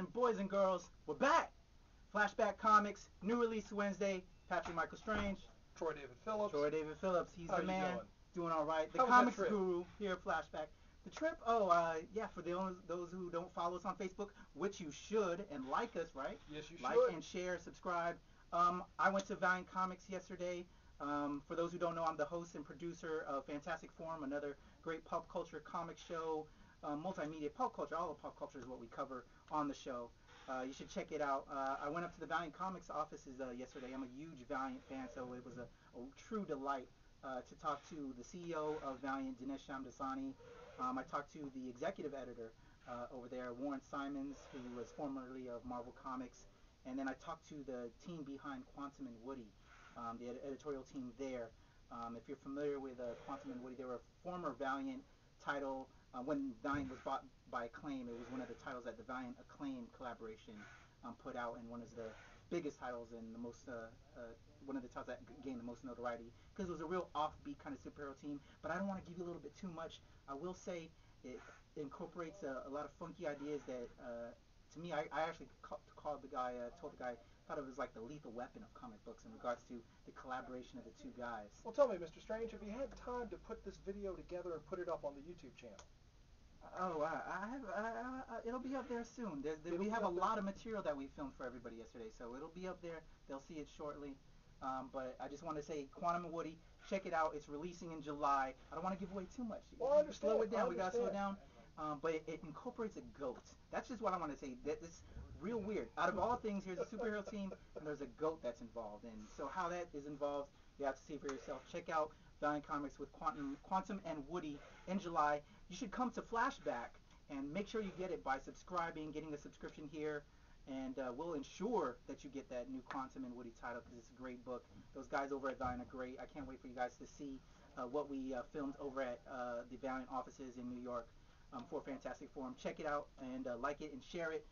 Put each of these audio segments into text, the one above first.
gentlemen, boys and girls, we're back. Flashback Comics, new release Wednesday. Patrick Michael Strange. Troy David Phillips. Troy David Phillips. He's How the you man. doing? All right. The How was comics that trip? guru here at Flashback. The trip, yeah, for those who don't follow us on Facebook, which you should, and like us, right? Yes, you like should. and share, subscribe. I went to Valiant Comics yesterday. For those who don't know, I'm the host and producer of Fantastic Forum, another great pop culture comic show, multimedia pop culture. All of pop culture is what we cover on the show. You should check it out. I went up to the Valiant Comics offices yesterday. I'm a huge Valiant fan, so it was a true delight to talk to the CEO of Valiant, Dinesh Shamdasani. I talked to the executive editor over there, Warren Simons, who was formerly of Marvel Comics. And then I talked to the team behind Quantum and Woody, the editorial team there. If you're familiar with Quantum and Woody, they were a former Valiant title. When Valiant was bought by Acclaim, it was one of the titles that the Valiant Acclaim collaboration put out, and one of the biggest titles and the most one of the titles that gained the most notoriety, because it was a real offbeat kind of superhero team. But I don't want to give you a little bit too much. I will say it incorporates a lot of funky ideas that to me, I actually told the guy, thought it was like the lethal weapon of comic books in regards to the collaboration of the two guys. Well, tell me, Mr. Strange, have you had time to put this video together and put it up on the YouTube channel? Oh, I have. It'll be up there soon. We have a lot of material that we filmed for everybody yesterday, so it'll be up there. They'll see it shortly. But I just want to say, Quantum and Woody, check it out. It's releasing in July. I don't want to give away too much. Well, I understand. Slow it down. We gotta slow it down. But it incorporates a goat. That's just what I want to say. It's real weird. Out of all things, here's a superhero team, and there's a goat that's involved. And so how that is involved, you have to see for yourself. Check out Valiant Comics with Quantum and Woody in July. You should come to Flashback and make sure you get it by subscribing, getting a subscription here, and we'll ensure that you get that new Quantum and Woody title, because it's a great book. Those guys over at Valiant are great. I can't wait for you guys to see what we filmed over at the Valiant offices in New York for Fantastic Forum. Check it out and like it and share it.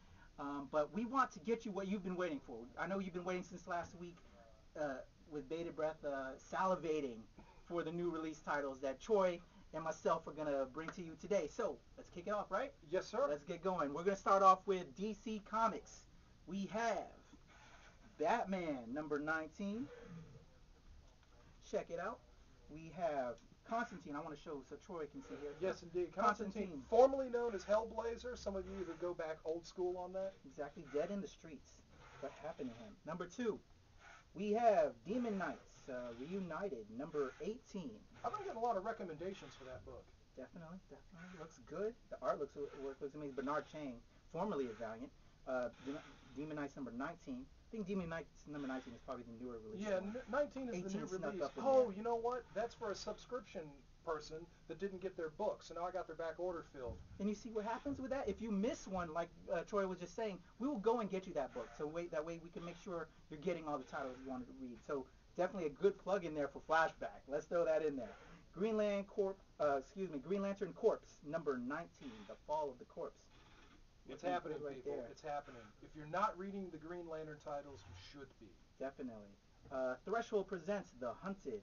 But we want to get you what you've been waiting for. I know you've been waiting since last week with bated breath, salivating for the new release titles that Troy and myself are going to bring to you today. So let's kick it off, right? Yes, sir. Let's get going. We're going to start off with DC Comics. We have Batman number 19. Check it out. We have Constantine. I want to show so Troy can see here. Yes, indeed. Constantine, formerly known as Hellblazer. Some of you who go back old school on that. Exactly. Dead in the Streets. What happened to him? Number 2. We have Demon Knights Reunited, number 18. I've been getting a lot of recommendations for that book. Definitely. Looks good. The art looks amazing. Bernard Chang, formerly of Valiant. Demon Knights number 19. I think Demon Knights number 19 is probably the newer release. Yeah, 19 is the new release. Oh, you know what? That's for a subscription person that didn't get their book, so now I got their back order filled. And you see what happens with that? If you miss one, like Troy was just saying, we will go and get you that book. So that way we can make sure you're getting all the titles you wanted to read. So definitely a good plug in there for Flashback. Let's throw that in there. Green Lantern Corps, number 19, The Fall of the Corpse. It's happening, right, people. It's happening. If you're not reading the Green Lantern titles, you should be. Definitely. Threshold presents The Hunted.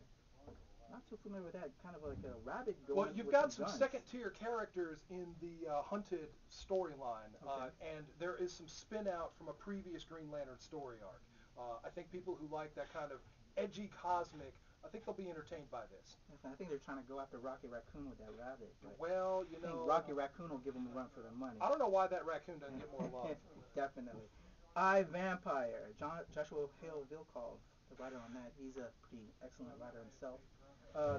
Not too familiar with that. Kind of like a rabbit going. Well, you've got some second-tier characters in the Hunted storyline, and there is some spin-out from a previous Green Lantern story arc. I think people who like that kind of edgy cosmic, I think they'll be entertained by this. I think they're trying to go after Rocket Raccoon with that rabbit. Well, you know, I think Rocket Raccoon will give them a run for their money. I don't know why that raccoon doesn't get more love. Definitely. I, Vampire. Joshua Hale Vilkov, the writer on that. He's a pretty excellent writer himself.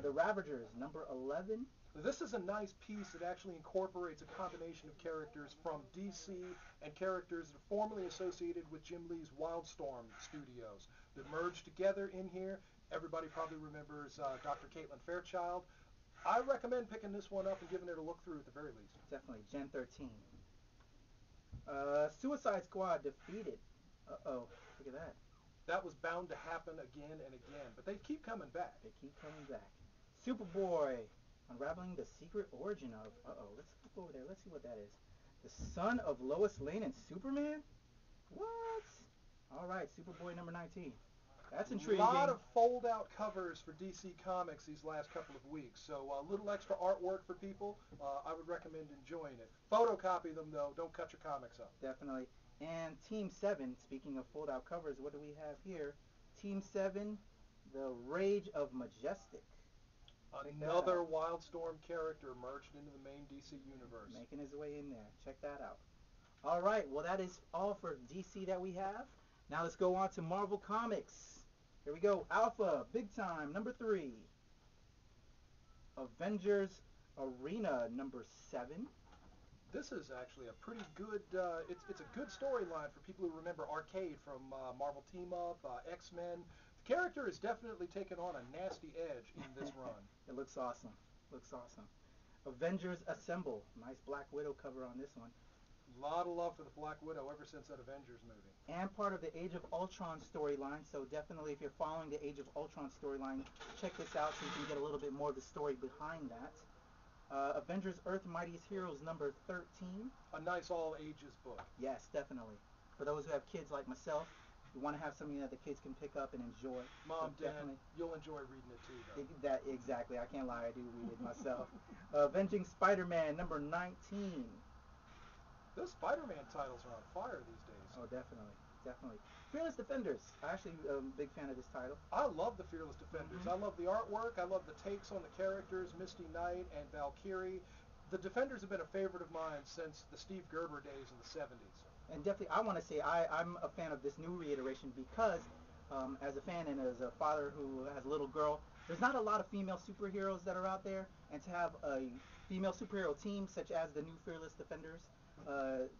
The Ravagers, number 11. This is a nice piece that actually incorporates a combination of characters from DC and characters that are formerly associated with Jim Lee's Wildstorm Studios that merged together in here. Everybody probably remembers Dr. Caitlin Fairchild. I recommend picking this one up and giving it a look through at the very least. Definitely. Gen 13. Suicide Squad defeated. Uh-oh. Look at that. That was bound to happen again and again, but they keep coming back. Superboy, unraveling the secret origin of... Uh-oh, let's go over there. Let's see what that is. The son of Lois Lane and Superman? What? All right, Superboy number 19. That's intriguing. A lot of fold-out covers for DC Comics these last couple of weeks, so a little extra artwork for people. I would recommend enjoying it. Photocopy them, though. Don't cut your comics up. Definitely. And Team 7, speaking of fold out covers, what do we have here? Team 7, The Rage of Majestic. Another Wildstorm character merged into the main DC universe. Making his way in there. Check that out. All right, well, that is all for DC that we have. Now let's go on to Marvel Comics. Here we go. Alpha, big time, number 3. Avengers Arena, number 7. This is actually a pretty good, it's a good storyline for people who remember Arcade from Marvel Team Up, X-Men. The character is definitely taken on a nasty edge in this run. It looks awesome. Looks awesome. Avengers Assemble. Nice Black Widow cover on this one. A lot of love for the Black Widow ever since that Avengers movie. And part of the Age of Ultron storyline, so definitely if you're following the Age of Ultron storyline, check this out so you can get a little bit more of the story behind that. Avengers Earth Mightiest Heroes number 13. A nice all ages book. Yes, definitely. For those who have kids like myself, you want to have something that the kids can pick up and enjoy. Mom, so Dad, you'll enjoy reading it too, though. That exactly. I can't lie, I do read it myself. Avenging Spider-Man number 19. Those Spider-Man titles are on fire these days. Oh, definitely, definitely. Fearless Defenders. I actually am a big fan of this title. I love the Fearless Defenders. I love the artwork. I love the takes on the characters, Misty Knight and Valkyrie. The Defenders have been a favorite of mine since the Steve Gerber days in the 70s. And definitely, I want to say I'm a fan of this new reiteration because, as a fan and as a father who has a little girl, there's not a lot of female superheroes that are out there, and to have a female superhero team such as the new Fearless Defenders,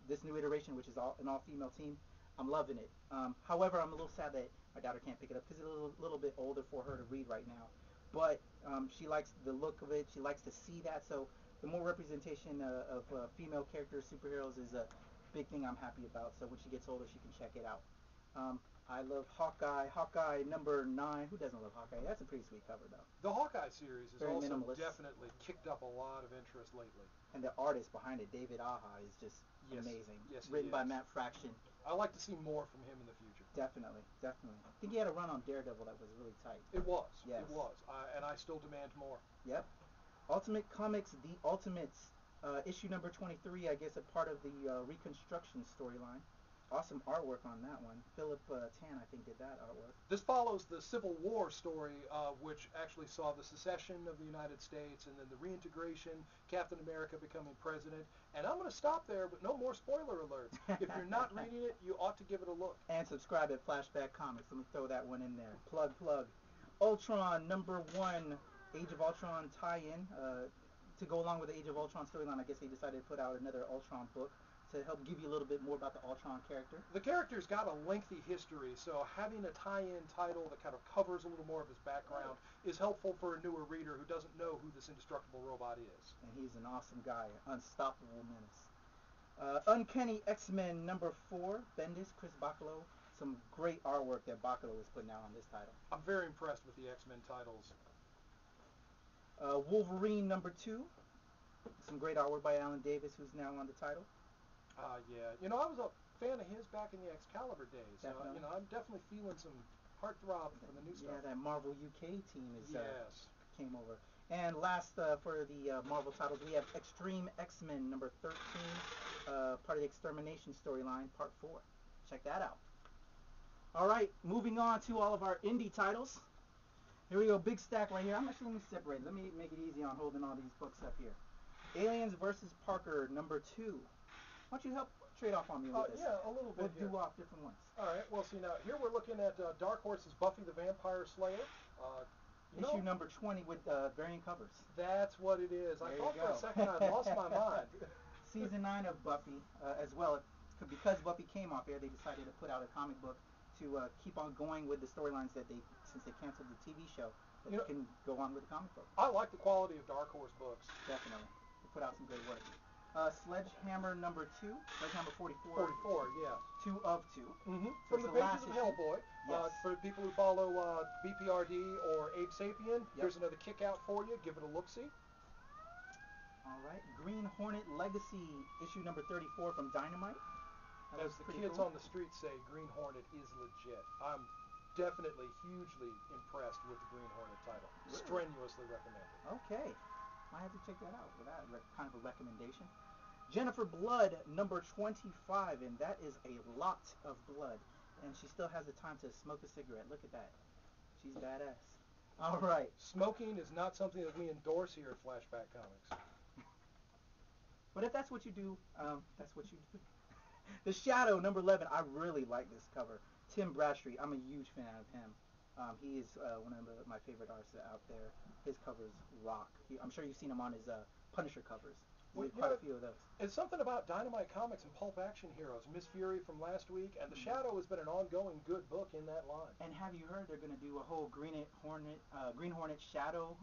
this new iteration, which is an all-female team, I'm loving it. However, I'm a little sad that my daughter can't pick it up because it's a little bit older for her to read right now. But she likes the look of it. She likes to see that. So the more representation of female characters, superheroes, is a big thing I'm happy about. So when she gets older, she can check it out. I love Hawkeye. Hawkeye number 9. Who doesn't love Hawkeye? That's a pretty sweet cover, though. The Hawkeye series has Very also minimalist. definitely kicked up a lot of interest lately. And the artist behind it, David Aja, is just amazing. Yes, Written by Matt Fraction. I like to see more from him in the future. Definitely, definitely. I think he had a run on Daredevil that was really tight. It was. Yes. It was. And I still demand more. Yep. Ultimate Comics, The Ultimates, issue number 23, I guess a part of the Reconstruction storyline. Awesome artwork on that one. Philip Tan, I think, did that artwork. This follows the Civil War story, which actually saw the secession of the United States and then the reintegration, Captain America becoming president. And I'm going to stop there, but no more spoiler alerts. If you're not reading it, you ought to give it a look. And subscribe at Flashback Comics. Let me throw that one in there. Plug, plug. Ultron number 1, Age of Ultron tie-in. To go along with the Age of Ultron storyline, I guess they decided to put out another Ultron book to help give you a little bit more about the Ultron character. The character's got a lengthy history, so having a tie-in title that kind of covers a little more of his background is helpful for a newer reader who doesn't know who this indestructible robot is. And he's an awesome guy, unstoppable menace. Uncanny X-Men number 4, Bendis, Chris Bachalo. Some great artwork that Bachalo is putting out on this title. I'm very impressed with the X-Men titles. Wolverine number 2. Some great artwork by Alan Davis, who's now on the title. Yeah. You know, I was a fan of his back in the Excalibur days. Definitely. You know, I'm definitely feeling some heartthrob from the new stuff. Yeah, that Marvel UK team is Yes. came over. And last for the Marvel titles, we have Extreme X-Men number 13, part of the Extermination storyline, part 4. Check that out. All right, moving on to all of our indie titles. Here we go, big stack right here. Let me separate. Let me make it easy on holding all these books up here. Aliens versus Parker number 2. Why don't you help trade off on me with this? Yeah, a little bit We'll do off different ones. All right. Well, see, now, here we're looking at Dark Horse's Buffy the Vampire Slayer. Issue number 20 with variant covers. That's what it is. I thought for a second I'd lost my mind. Season 9 of Buffy as well. Because Buffy came off air, they decided to put out a comic book to keep on going with the storylines that since they canceled the TV show, that you can go on with the comic book. I like the quality of Dark Horse books. Definitely. They put out some great work. Sledgehammer number 2, Sledgehammer 44. 44, yeah. 2 of 2. Mm-hmm. So From the pages of Hellboy. Yes. For people who follow BPRD or Abe Sapien, here's another kick out for you. Give it a look-see. All right. Green Hornet Legacy, issue number 34 from Dynamite. As the kids on the street say, Green Hornet is legit. I'm definitely hugely impressed with the Green Hornet title. Really? Strenuously recommended. Okay. I have to check that out. With that kind of a recommendation. Jennifer Blood, number 25, and that is a lot of blood. And she still has the time to smoke a cigarette. Look at that. She's badass. All right. Smoking is not something that we endorse here at Flashback Comics. But if that's what you do, that's what you do. The Shadow, number 11. I really like this cover. Tim Bradstreet. I'm a huge fan of him. He is one of my favorite artists out there. His covers rock. I'm sure you've seen him on his Punisher covers. He did quite a few of those. It's something about Dynamite Comics and Pulp Action Heroes. Miss Fury from last week, and The Shadow has been an ongoing good book in that line. And have you heard they're going to do a whole Green Hornet Shadow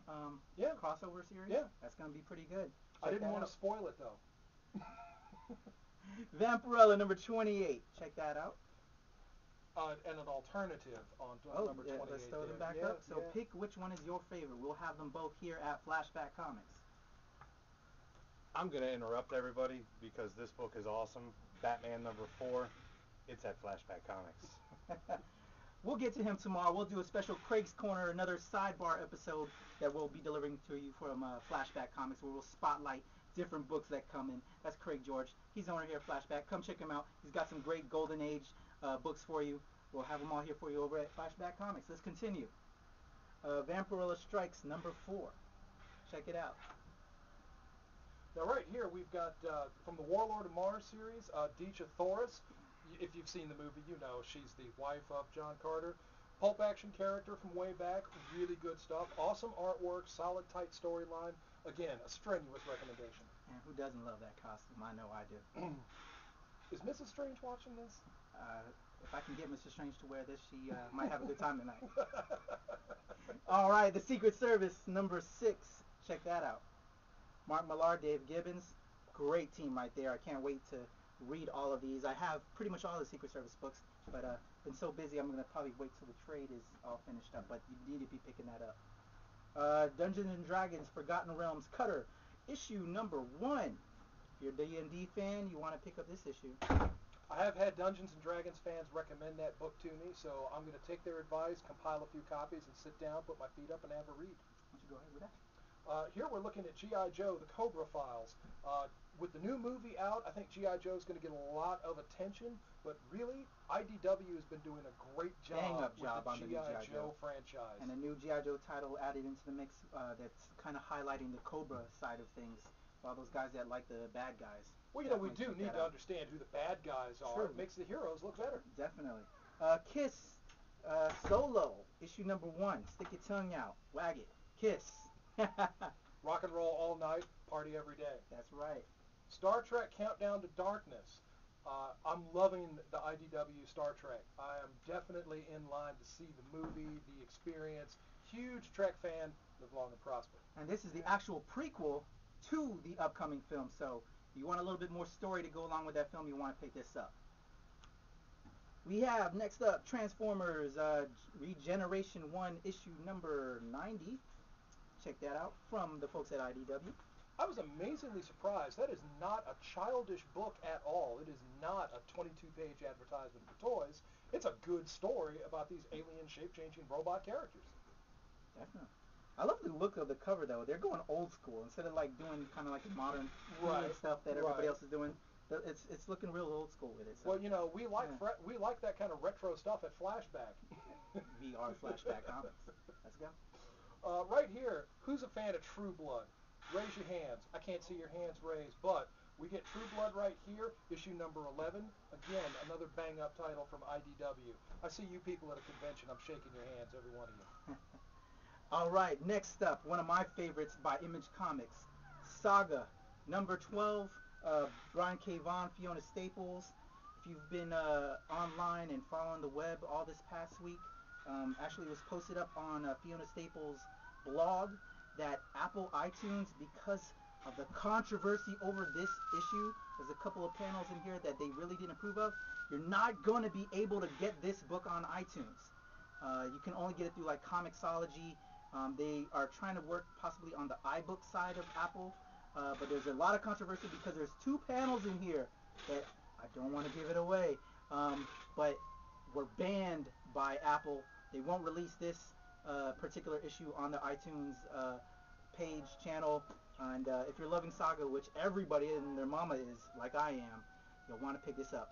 crossover series? Yeah. That's going to be pretty good. I didn't want to spoil it, though. Vampirella, number 28. Check that out. And an alternative on number 28. Let's throw them back up. So pick which one is your favorite. We'll have them both here at Flashback Comics. I'm going to interrupt everybody because this book is awesome. Batman number 4. It's at Flashback Comics. We'll get to him tomorrow. We'll do a special Craig's Corner, another sidebar episode that we'll be delivering to you from Flashback Comics, where we'll spotlight different books that come in. That's Craig George. He's the owner here at Flashback. Come check him out. He's got some great Golden Age books for you. We'll have them all here for you over at Flashback Comics. Let's continue. Vampirella Strikes, number 4. Check it out. Now right here we've got, from the Warlord of Mars series, Deecha Thoris. If you've seen the movie, you know she's the wife of John Carter. Pulp Action character from way back. Really good stuff. Awesome artwork. Solid, tight storyline. Again, a strenuous recommendation. And who doesn't love that costume? I know I do. Is Mrs. Strange watching this? If I can get Mr. Strange to wear this, she might have a good time tonight. All right, The Secret Service, number 6. Check that out. Mark Millar, Dave Gibbons, great team right there. I can't wait to read all of these. I have pretty much all the Secret Service books, but been so busy I'm going to probably wait till the trade is all finished up, but you need to be picking that up. Dungeons & Dragons, Forgotten Realms, Cutter, issue number 1. If you're a D&D fan, you want to pick up this issue. I have had Dungeons & Dragons fans recommend that book to me, so I'm going to take their advice, compile a few copies, and sit down, put my feet up, and have a read. Why don't you go ahead with that? Here we're looking at G.I. Joe, the Cobra Files. With the new movie out, I think G.I. Joe is going to get a lot of attention, but really, IDW has been doing a great job with the G.I. Joe franchise. And a new G.I. Joe title added into the mix that's kind of highlighting the Cobra side of things for all those guys that like the bad guys. Well, you know, we do need to understand who the bad guys are. True. It makes the heroes look better. Definitely. Kiss, Solo, issue number 1. Stick your tongue out. Wag it. Kiss. Rock and roll all night, party every day. That's right. Star Trek Countdown to Darkness. I'm loving the IDW Star Trek. I am definitely in line to see the movie, the experience. Huge Trek fan. Live long and prosper. And this is the actual prequel to the upcoming film, so if you want a little bit more story to go along with that film, you want to pick this up. We have, next up, Transformers Regeneration 1, issue number 90. Check that out from the folks at IDW. I was amazingly surprised. That is not a childish book at all. It is not a 22-page advertisement for toys. It's a good story about these alien shape-changing robot characters. Definitely. I love the look of the cover, though. They're going old school instead of like doing kind of like the modern stuff that everybody else is doing. It's looking real old school with it. So. Well, you know, we like that kind of retro stuff at Flashback. We are Flashback Comics. Let's go. Right here, who's a fan of True Blood? Raise your hands. I can't see your hands raised, but we get True Blood right here, issue number 11. Again, another bang-up title from IDW. I see you people at a convention. I'm shaking your hands, every one of you. All right, next up, one of my favorites by Image Comics, Saga, number 12, Brian K. Vaughan, Fiona Staples. If you've been online and following the web all this past week, actually it was posted up on Fiona Staples' blog that Apple iTunes, because of the controversy over this issue, there's a couple of panels in here that they really didn't approve of. You're not going to be able to get this book on iTunes. You can only get it through like Comixology. They are trying to work possibly on the iBook side of Apple, but there's a lot of controversy because there's 2 panels in here that I don't want to give it away, but were banned by Apple. They won't release this particular issue on the iTunes page, channel. And if you're loving Saga, which everybody and their mama is, like I am, you'll want to pick this up.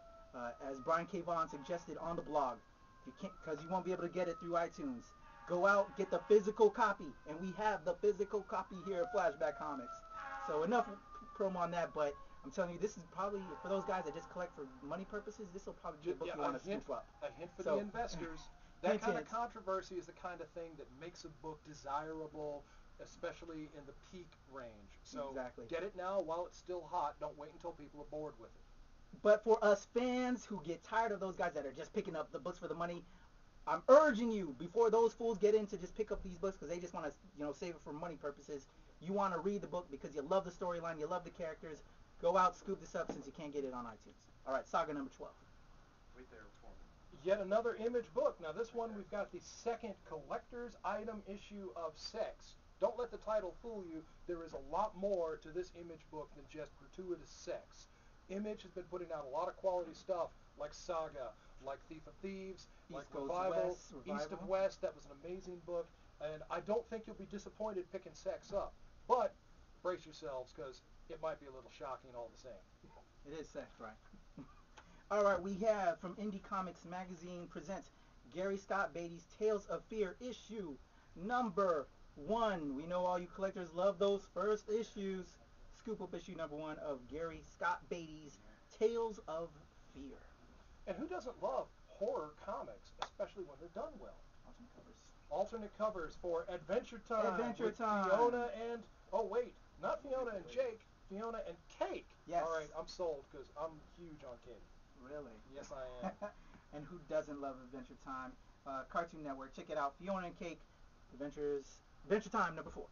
As Brian K. Vaughan suggested on the blog, if you can't, because you won't be able to get it through iTunes, go out, get the physical copy, and we have the physical copy here at Flashback Comics. So enough promo on that, but I'm telling you, this is probably, for those guys that just collect for money purposes, this will probably be a book you want to scoop up. A hint for So, the investors. That hint, kind hint. of controversy is the kind of thing that makes a book desirable, especially in the peak range. So Exactly. get it now while it's still hot. Don't wait until people are bored with it. But for us fans who get tired of those guys that are just picking up the books for the money, I'm urging you, before those fools get in to just pick up these books because they just want to, save it for money purposes, you want to read the book because you love the storyline, you love the characters. Go out, scoop this up since you can't get it on iTunes. All right, Saga number 12. Wait there for me. Yet another Image book. Now this one we've got the second collector's item issue of Sex. Don't let the title fool you. There is a lot more to this Image book than just gratuitous sex. Image has been putting out a lot of quality stuff like Saga, like Thief of Thieves, like East Goes Revival, West, East of Revival. West. That was an amazing book, and I don't think you'll be disappointed picking Sex up. But brace yourselves because it might be a little shocking all the same. It is sex, right? All right, we have from Indie Comics Magazine presents Gary Scott Beatty's Tales of Fear issue number 1. We know all you collectors love those first issues. Scoop up issue number 1 of Gary Scott Beatty's Tales of Fear. And who doesn't love horror comics, especially when they're done well? Alternate covers. Alternate covers for Adventure Time Adventure with Time. Fiona and, oh wait, not Fiona and Jake, Fiona and Cake. Yes. All right, I'm sold because I'm huge on Cake. Really? Yes, I am. And who doesn't love Adventure Time? Cartoon Network. Check it out. Fiona and Cake. Adventure Time number 4.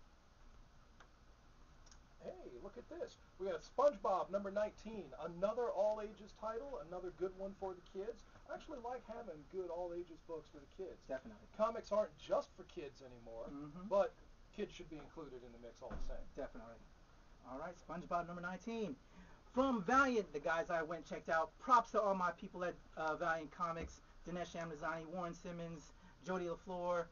Hey, look at this. We got SpongeBob number 19, another all-ages title, another good one for the kids. I actually like having good all-ages books for the kids. Definitely. Comics aren't just for kids anymore, but kids should be included in the mix all the same. Definitely. All right, SpongeBob number 19. From Valiant, the guys I went and checked out. Props to all my people at Valiant Comics. Dinesh Shamnazani, Warren Simmons, Jody LaFleur,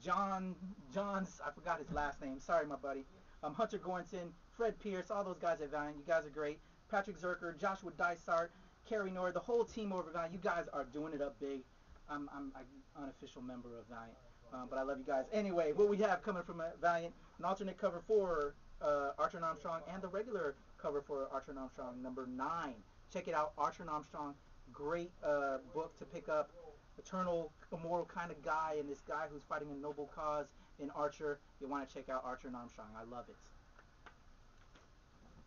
John's, I forgot his last name. Sorry, my buddy. Hunter Gorenson, Fred Pierce, all those guys at Valiant. You guys are great. Patrick Zerker, Joshua Dysart, Kerry Nord, the whole team over at Valiant. You guys are doing it up big. I'm an unofficial member of Valiant, but I love you guys. Anyway, what we have coming from Valiant, an alternate cover for Archer and Armstrong, and the regular cover for Archer and Armstrong, number 9. Check it out, Archer and Armstrong. Great book to pick up. Eternal, immortal kind of guy, and this guy who's fighting a noble cause in Archer. You want to check out Archer and Armstrong. I love it.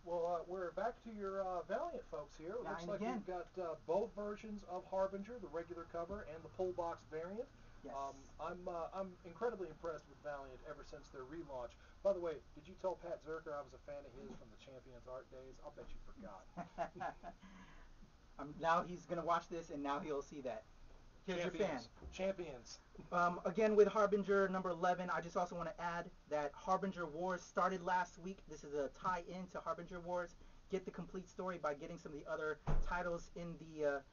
Well, we're back to your Valiant folks here. It looks like again. we've got both versions of Harbinger, the regular cover and the pull box variant. Yes. I'm incredibly impressed with Valiant ever since their relaunch. By the way, did you tell Pat Zerker I was a fan of his from the Champions Art days? I'll bet you forgot. Now he's going to watch this, and now he'll see that. Here's your fan. Champions. Again, with Harbinger number 11, I just also want to add that Harbinger Wars started last week. This is a tie-in to Harbinger Wars. Get the complete story by getting some of the other titles in the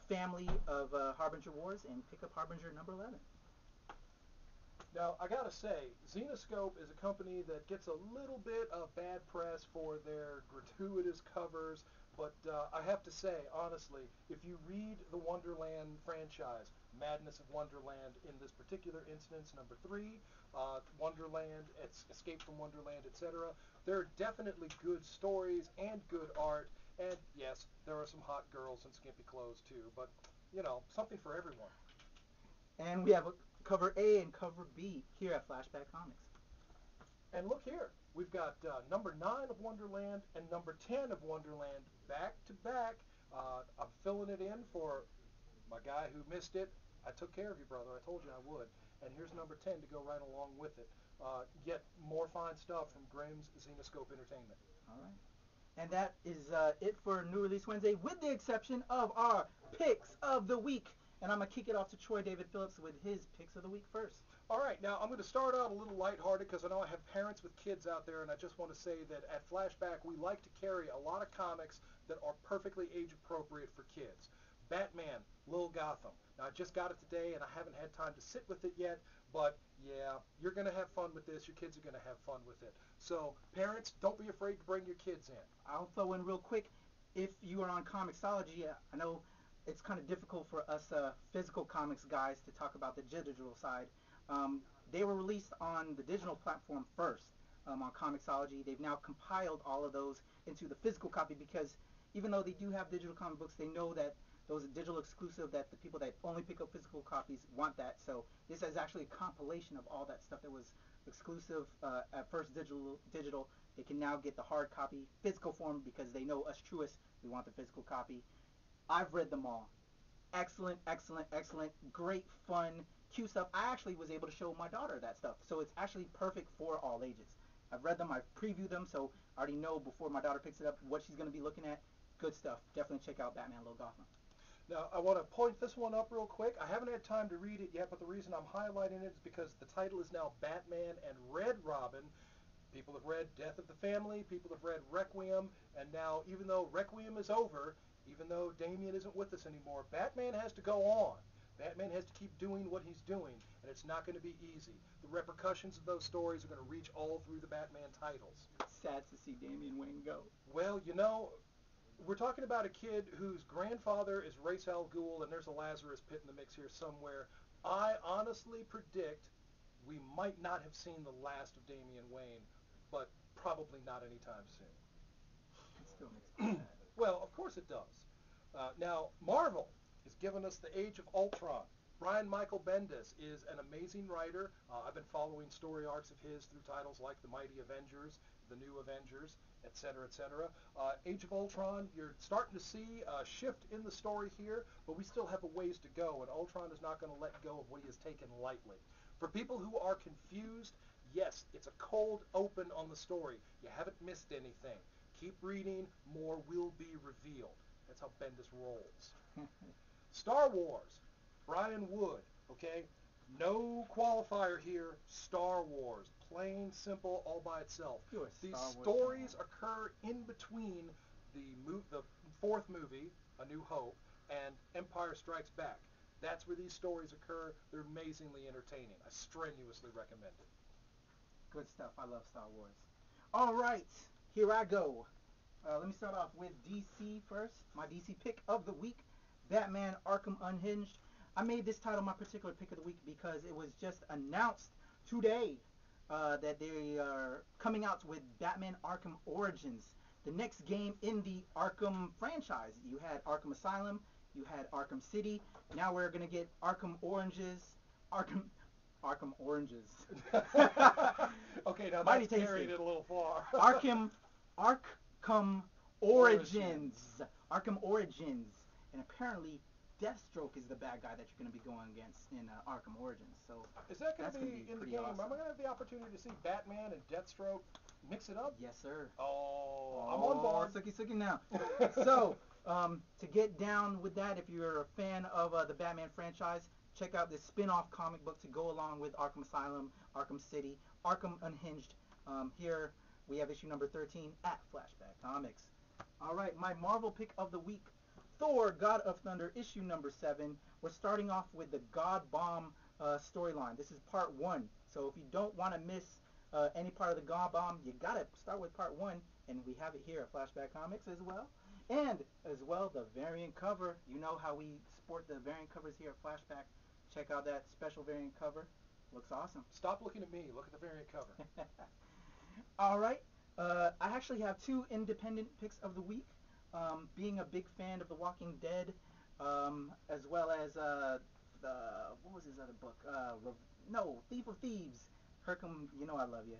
family of Harbinger Wars, and pick up Harbinger number 11. Now, I gotta say, Zenoscope is a company that gets a little bit of bad press for their gratuitous covers, but I have to say, honestly, if you read the Wonderland franchise, Madness of Wonderland in this particular instance, number 3, Wonderland, Escape from Wonderland, etc., there are definitely good stories and good art, and yes, there are some hot girls in skimpy clothes too, but, you know, something for everyone. And we have cover A and cover B here at Flashback Comics. And look here, we've got number 9 of Wonderland and number 10 of Wonderland back to back. I'm filling it in for my guy who missed it. I took care of you, brother. I told you I would. And here's number 10 to go right along with it. Yet more fine stuff from Grimm's Zenoscope Entertainment. All right. And that is it for New Release Wednesday, with the exception of our Picks of the Week. And I'm going to kick it off to Troy David Phillips with his Picks of the Week first. All right, now I'm going to start out a little lighthearted because I know I have parents with kids out there, and I just want to say that at Flashback we like to carry a lot of comics that are perfectly age appropriate for kids. Batman, Lil Gotham. Now, I just got it today, and I haven't had time to sit with it yet, but yeah, you're going to have fun with this. Your kids are going to have fun with it. So, parents, don't be afraid to bring your kids in. I'll throw in real quick. If you are on Comixology, I know it's kind of difficult for us physical comics guys to talk about the digital side. Um, they were released on the digital platform first on Comixology. They've now compiled all of those into the physical copy because even though they do have digital comic books, they know that those are digital exclusive, that the people that only pick up physical copies want that. So this is actually a compilation of all that stuff that was exclusive at first digital. They can now get the hard copy physical form because they know us truists, we want the physical copy. I've read them all. Excellent, excellent, excellent. Great fun, cute stuff. I actually was able to show my daughter that stuff, so it's actually perfect for all ages. I've read them, I've previewed them, so I already know before my daughter picks it up what she's going to be looking at. Good stuff. Definitely check out Batman Lil Gotham. Now, I want to point this one up real quick. I haven't had time to read it yet, but the reason I'm highlighting it is because the title is now Batman and Red Robin. People have read Death of the Family, people have read Requiem, and now even though Requiem is over, even though Damian isn't with us anymore, Batman has to go on. Batman has to keep doing what he's doing, and it's not going to be easy. The repercussions of those stories are going to reach all through the Batman titles. Sad to see Damian Wayne go. Well, we're talking about a kid whose grandfather is Ra's al Ghul, and there's a Lazarus pit in the mix here somewhere. I honestly predict we might not have seen the last of Damian Wayne, but probably not anytime soon. It still makes me sad. Well, of course it does. Now, Marvel has given us the Age of Ultron. Brian Michael Bendis is an amazing writer. I've been following story arcs of his through titles like The Mighty Avengers, The New Avengers, etc., etc. Age of Ultron, you're starting to see a shift in the story here, but we still have a ways to go, and Ultron is not going to let go of what he has taken lightly. For people who are confused, yes, it's a cold open on the story. You haven't missed anything. Keep reading, more will be revealed. That's how Bendis rolls. Star Wars, Brian Wood, okay? No qualifier here, Star Wars. Plain, simple, all by itself. These stories occur in between the fourth movie, A New Hope, and Empire Strikes Back. That's where these stories occur. They're amazingly entertaining. I strenuously recommend it. Good stuff. I love Star Wars. All right, here I go. Let me start off with DC first. My DC pick of the week, Batman Arkham Unhinged. I made this title my particular pick of the week because it was just announced today that they are coming out with Batman Arkham Origins, the next game in the Arkham franchise. You had Arkham Asylum, you had Arkham City. Now we're gonna get Arkham Oranges, Arkham Oranges. Okay, now Mighty that's tasty. carried it a little far. Arkham Origins. Arkham Origins. And apparently Deathstroke is the bad guy that you're going to be going against in Arkham Origins. So is that going that's to be in the pretty game? awesome. Am I going to have the opportunity to see Batman and Deathstroke mix it up? Yes, sir. Oh, I'm on board. Sucky now. So, to get down with that, if you're a fan of the Batman franchise, check out this spin-off comic book to go along with Arkham Asylum, Arkham City, Arkham Unhinged. Here we have issue number 13 at Flashback Comics. All right, my Marvel pick of the week, Thor, God of Thunder, issue number 7. We're starting off with the God Bomb storyline. This is part 1. So if you don't want to miss any part of the God Bomb, you got to start with part 1. And we have it here at Flashback Comics as well. And as well, the variant cover. You know how we sport the variant covers here at Flashback. Check out that special variant cover. Looks awesome. Stop looking at me. Look at the variant cover. All right. I actually have 2 independent picks of the week. Being a big fan of The Walking Dead, as well as what was his other book? Thief of Thieves. Hercom, you know I love you.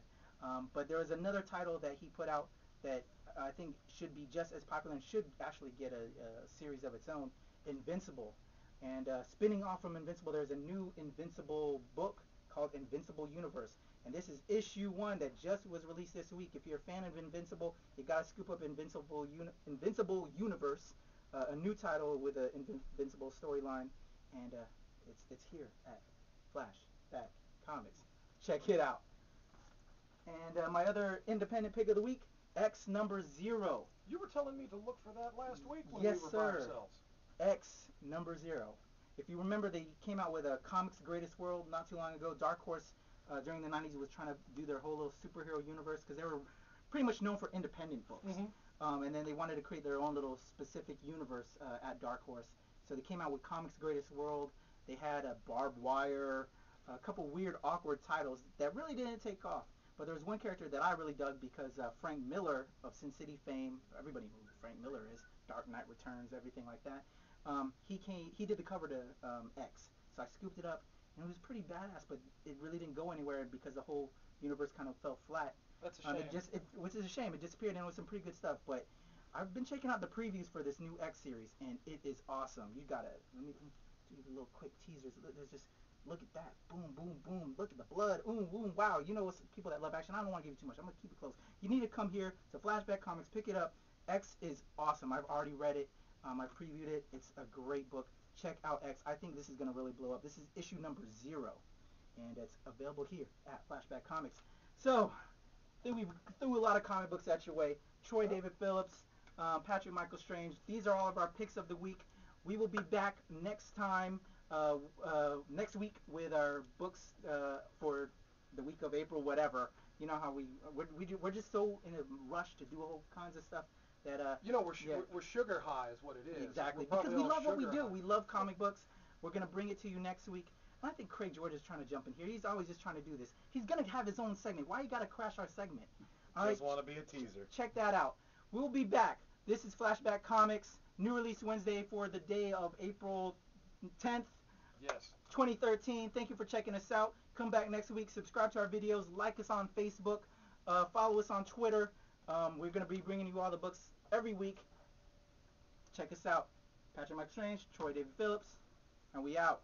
But there was another title that he put out that I think should be just as popular and should actually get a series of its own, Invincible. And spinning off from Invincible, there's a new Invincible book called Invincible Universe. And this is issue 1 that just was released this week. If you're a fan of Invincible, you gotta scoop up Invincible Universe, a new title with an Invincible storyline, and it's here at Flashback Comics. Check it out. And my other independent pick of the week, X number 0. You were telling me to look for that last week when Yes, we were sir. by ourselves. X #0. If you remember, they came out with a Comics Greatest World not too long ago. Dark Horse during the 90s was trying to do their whole little superhero universe because they were pretty much known for independent books. And then they wanted to create their own little specific universe at Dark Horse. So they came out with Comics Greatest World. They had a Barbed Wire, a couple weird, awkward titles that really didn't take off. But there was one character that I really dug because Frank Miller of Sin City fame, everybody knows who Frank Miller is, Dark Knight Returns, everything like that. He did the cover to X. So I scooped it up, and it was pretty badass, but it really didn't go anywhere because the whole universe kind of fell flat. That's a shame. Which is a shame. It disappeared, and it was some pretty good stuff. But I've been checking out the previews for this new X series, and it is awesome. You gotta let me do a little quick teasers. There's just look at that, boom, boom, boom. Look at the blood, boom, wow. You know, people that love action. I don't want to give you too much. I'm gonna keep it close. You need to come here to Flashback Comics, pick it up. X is awesome. I've already read it. I previewed it. It's a great book. Check out X. I think this is gonna really blow up. This is issue #0, and it's available here at Flashback Comics. So I think we threw a lot of comic books at your way. Troy David Phillips, Patrick Michael Strange. These are all of our picks of the week. We will be back next time, next week with our books for the week of April, whatever. You know how we're just so in a rush to do all kinds of stuff that we're sugar high is what it is. Exactly, because we love what we do. We love comic books. We're gonna bring it to you next week. I think Craig George is trying to jump in here. He's always just trying to do this. He's gonna have his own segment. Why you gotta crash our segment? All Just right, want to be a teaser. check that out. We'll be back. This is Flashback Comics, new release Wednesday for the day of April 10th, Yes. 2013. Thank you for checking us out. Come back next week. Subscribe to our videos. Like us on Facebook. Follow us on Twitter. We're gonna be bringing you all the books every week. Check us out. Patrick Mike Strange, Troy David Phillips, and we out.